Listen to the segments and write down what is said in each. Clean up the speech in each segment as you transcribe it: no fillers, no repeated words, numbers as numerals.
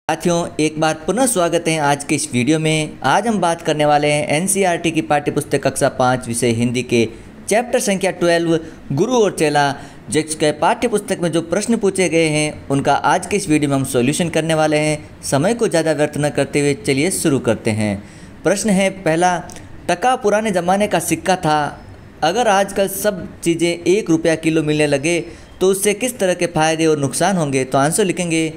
साथियों, एक बार पुनः स्वागत है आज के इस वीडियो में। आज हम बात करने वाले हैं एनसीईआरटी की पाठ्यपुस्तक कक्षा 5 विषय हिंदी के चैप्टर संख्या 12 गुरु और चेला, जिसके पाठ्यपुस्तक में जो प्रश्न पूछे गए हैं उनका आज के इस वीडियो में हम सॉल्यूशन करने वाले हैं। समय को ज़्यादा व्यर्थ न करते हुए चलिए शुरू करते हैं। प्रश्न है पहला, टका पुराने ज़माने का सिक्का था। अगर आजकल सब चीज़ें 1 रुपया किलो मिलने लगे तो उससे किस तरह के फ़ायदे और नुकसान होंगे? तो आंसर लिखेंगे,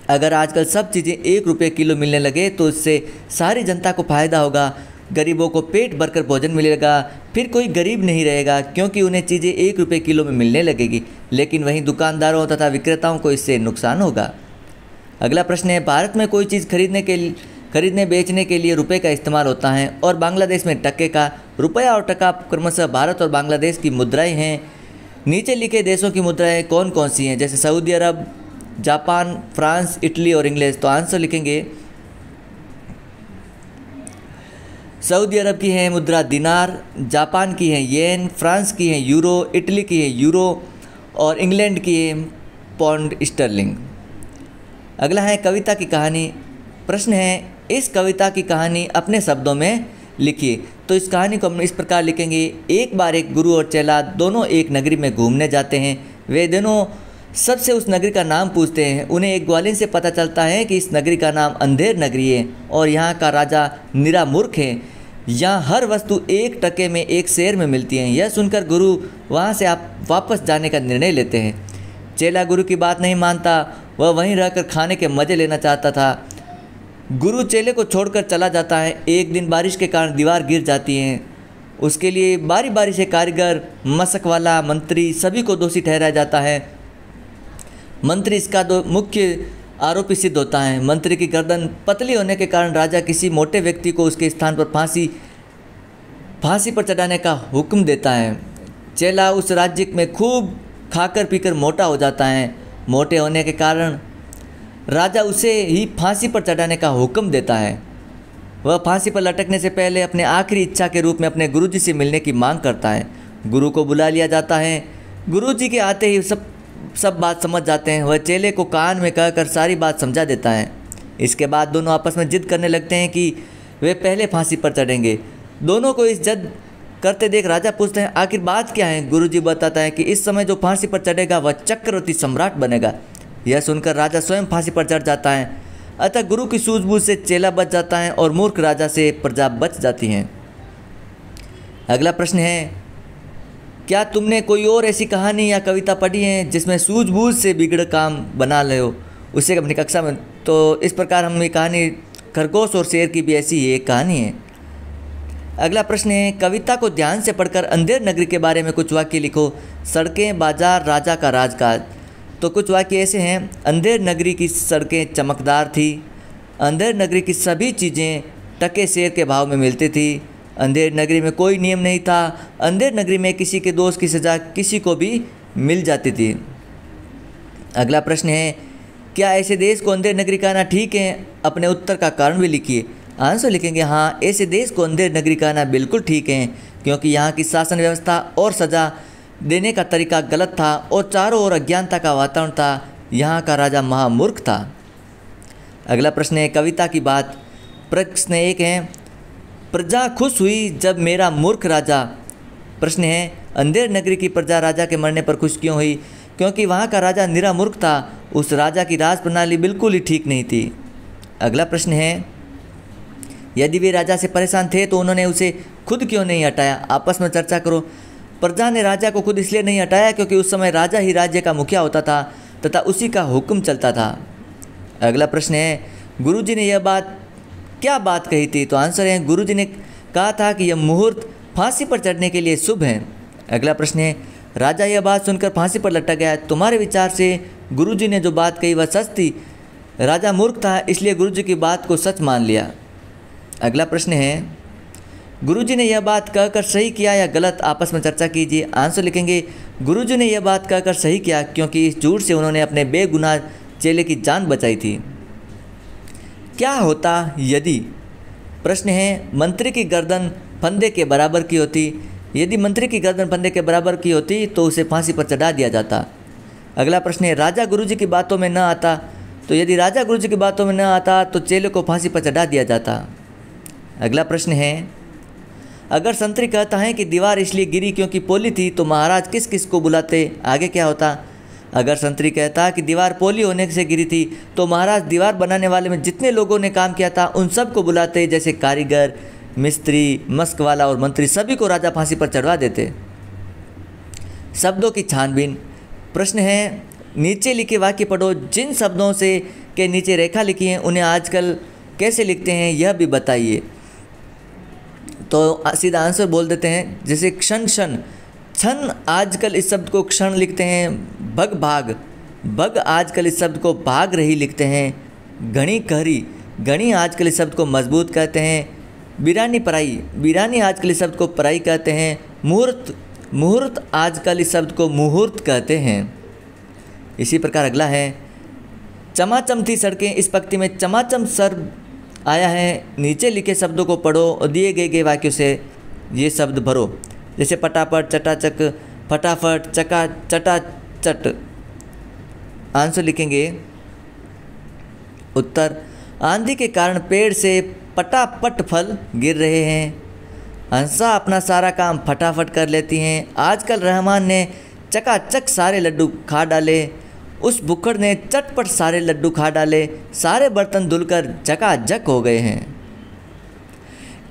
अगर आजकल सब चीज़ें 1 रुपये किलो मिलने लगे तो इससे सारी जनता को फ़ायदा होगा। गरीबों को पेट भरकर भोजन मिलेगा, फिर कोई गरीब नहीं रहेगा क्योंकि उन्हें चीज़ें 1 रुपये किलो में मिलने लगेगी। लेकिन वहीं दुकानदारों तथा विक्रेताओं को इससे नुकसान होगा। अगला प्रश्न है, भारत में कोई चीज़ खरीदने बेचने के लिए रुपये का इस्तेमाल होता है और बांग्लादेश में टके का। रुपया और टका क्रमशः भारत और बांग्लादेश की मुद्राएँ हैं। नीचे लिखे देशों की मुद्राएँ कौन कौन सी हैं? जैसे सऊदी अरब, जापान, फ्रांस, इटली और इंग्लैंड। तो आंसर लिखेंगे, सऊदी अरब की है मुद्रा दिनार, जापान की है येन, फ्रांस की है यूरो, इटली की है यूरो और इंग्लैंड की है पौंड स्टर्लिंग। अगला है कविता की कहानी। प्रश्न है, इस कविता की कहानी अपने शब्दों में लिखिए। तो इस कहानी को हम इस प्रकार लिखेंगे, एक बार एक गुरु और चेला दोनों एक नगरी में घूमने जाते हैं। वे दोनों सबसे उस नगरी का नाम पूछते हैं। उन्हें एक ग्वालिन से पता चलता है कि इस नगरी का नाम अंधेर नगरी है और यहाँ का राजा निरा मूर्ख है। यहाँ हर वस्तु 1 टके में 1 शेर में मिलती है। यह सुनकर गुरु वहाँ से वापस जाने का निर्णय लेते हैं। चेला गुरु की बात नहीं मानता, वह वहीं रहकर खाने के मज़े लेना चाहता था। गुरु चेले को छोड़कर चला जाता है। एक दिन बारिश के कारण दीवार गिर जाती है। उसके लिए बारी बारी से कारीगर, मशक वाला, मंत्री सभी को दोषी ठहराया जाता है। मंत्री इसका मुख्य आरोपी सिद्ध होता है। मंत्री की गर्दन पतली होने के कारण राजा किसी मोटे व्यक्ति को उसके स्थान पर फांसी पर चढ़ाने का हुक्म देता है। चेला उस राज्य में खूब खाकर पीकर मोटा हो जाता है। मोटे होने के कारण राजा उसे ही फांसी पर चढ़ाने का हुक्म देता है। वह फांसी पर लटकने से पहले अपने आखिरी इच्छा के रूप में अपने गुरुजी से मिलने की मांग करता है। गुरु को बुला लिया जाता है। गुरुजी के आते ही सब बात समझ जाते हैं। वह चेले को कान में कहकर सारी बात समझा देता है। इसके बाद दोनों आपस में जिद करने लगते हैं कि वे पहले फांसी पर चढ़ेंगे। दोनों को इस जिद करते देख राजा पूछते हैं, आखिर बात क्या है? गुरुजी बताता है कि इस समय जो फांसी पर चढ़ेगा वह चक्रवर्ती सम्राट बनेगा। यह सुनकर राजा स्वयं फांसी पर चढ़ जाता है। अतः गुरु की सूझबूझ से चेला बच जाता है और मूर्ख राजा से प्रजा बच जाती है। अगला प्रश्न है, क्या तुमने कोई और ऐसी कहानी या कविता पढ़ी है जिसमें सूझबूझ से बिगड़ काम बना ले हो उसे अपनी कक्षा में? तो इस प्रकार हम ये कहानी खरगोश और शेर की भी ऐसी ही एक कहानी है। अगला प्रश्न है, कविता को ध्यान से पढ़कर अंधेर नगरी के बारे में कुछ वाक्य लिखो। सड़कें, बाजार, राजा का राजकाज। तो कुछ वाक्य ऐसे हैं, अंधेर नगरी की सड़कें चमकदार थी। अंधेर नगरी की सभी चीज़ें टके शेर के भाव में मिलती थी। अंधेर नगरी में कोई नियम नहीं था। अंधेर नगरी में किसी के दोष की सज़ा किसी को भी मिल जाती थी। अगला प्रश्न है, क्या ऐसे देश को अंधेर नगरी कहना ठीक है? अपने उत्तर का कारण भी लिखिए। आंसर लिखेंगे, हाँ, ऐसे देश को अंधेर नगरी कहना बिल्कुल ठीक है क्योंकि यहाँ की शासन व्यवस्था और सज़ा देने का तरीका गलत था और चारों ओर अज्ञानता का वातावरण था। यहाँ का राजा महामूर्ख था। अगला प्रश्न है, कविता की बात। प्रश्न 1 है, प्रजा खुश हुई जब मेरा मूर्ख राजा। प्रश्न है, अंधेर नगरी की प्रजा राजा के मरने पर खुश क्यों हुई? क्योंकि वहाँ का राजा निरा मूर्ख था। उस राजा की राज प्रणाली बिल्कुल ही ठीक नहीं थी। अगला प्रश्न है, यदि वे राजा से परेशान थे तो उन्होंने उसे खुद क्यों नहीं हटाया? आपस में चर्चा करो। प्रजा ने राजा को खुद इसलिए नहीं हटाया क्योंकि उस समय राजा ही राज्य का मुखिया होता था तथा उसी का हुक्म चलता था। अगला प्रश्न है, गुरुजी ने क्या बात कही थी? तो आंसर है, गुरुजी ने कहा था कि यह मुहूर्त फांसी पर चढ़ने के लिए शुभ है। अगला प्रश्न है, राजा यह बात सुनकर फांसी पर लटक गया। तुम्हारे विचार से गुरुजी ने जो बात कही वह सच थी। राजा मूर्ख था इसलिए गुरुजी की बात को सच मान लिया। अगला प्रश्न है, गुरुजी ने यह बात कहकर सही किया या गलत? आपस में चर्चा कीजिए। आंसर लिखेंगे, गुरुजी ने यह बात कहकर सही किया क्योंकि इस झूठ से उन्होंने अपने बेगुनाह चेले की जान बचाई थी। क्या होता यदि? प्रश्न है, मंत्री की गर्दन फंदे के बराबर की होती। यदि मंत्री की गर्दन फंदे के बराबर की होती तो उसे फांसी पर चढ़ा दिया जाता। अगला प्रश्न है, राजा गुरुजी की बातों में न आता तो यदि राजा गुरुजी की बातों में न आता तो चेले को फांसी पर चढ़ा दिया जाता। अगला प्रश्न है, अगर संतरी कहता है कि दीवार इसलिए गिरी क्योंकि पोली थी तो महाराज किस किस को बुलाते, आगे क्या होता? अगर संतरी कहता कि दीवार पोली होने से गिरी थी तो महाराज दीवार बनाने वाले में जितने लोगों ने काम किया था उन सबको बुलाते, जैसे कारीगर, मिस्त्री, मस्क वाला और मंत्री, सभी को राजा फांसी पर चढ़वा देते। शब्दों की छानबीन। प्रश्न है, नीचे लिखे वाक्य पढ़ो, जिन शब्दों से के नीचे रेखा लिखी है उन्हें आजकल कैसे लिखते हैं यह भी बताइए। तो सीधा आंसर बोल देते हैं, जैसे क्षण क्षण, क्षण आजकल इस शब्द को क्षण लिखते हैं। भग भाग, भग आजकल इस शब्द को भाग रही लिखते हैं। घनी कहरी, घनी आजकल इस शब्द को मजबूत कहते हैं। बिरानी पराई, बिरानी आजकल इस शब्द को पराई कहते हैं। मुहूर्त, मुहूर्त आजकल इस शब्द को मुहूर्त कहते हैं। इसी प्रकार अगला है, चमाचम थी सड़कें, इस पंक्ति में चमाचम शब्द आया है। नीचे लिखे शब्दों को पढ़ो और दिए गए वाक्यों से ये शब्द भरो, जैसे पटापट, चटाचक, फटाफट, चका चटाचट। आंसर लिखेंगे। उत्तर, आंधी के कारण पेड़ से पटापट फल गिर रहे हैं। हंसा अपना सारा काम फटाफट कर लेती हैं। आजकल रहमान ने चकाचक सारे लड्डू खा डाले। उस भुक्कड़ ने चटपट सारे लड्डू खा डाले। सारे बर्तन धुलकर झकाझक हो गए हैं।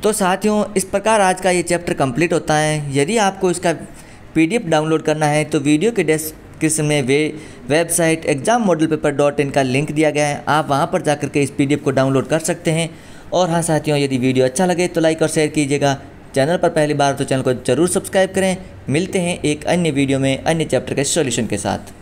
तो साथियों, इस प्रकार आज का ये चैप्टर कंप्लीट होता है। यदि आपको इसका PDF डाउनलोड करना है तो वीडियो के डिस्क्रिप्शन में वेबसाइट exammodulpaper.in का लिंक दिया गया है, आप वहाँ पर जाकर के इस PDF को डाउनलोड कर सकते हैं। और हाँ साथियों, यदि वीडियो अच्छा लगे तो लाइक और शेयर कीजिएगा। चैनल पर पहली बार तो चैनल को ज़रूर सब्सक्राइब करें। मिलते हैं एक अन्य वीडियो में अन्य चैप्टर के सॉल्यूशन के साथ।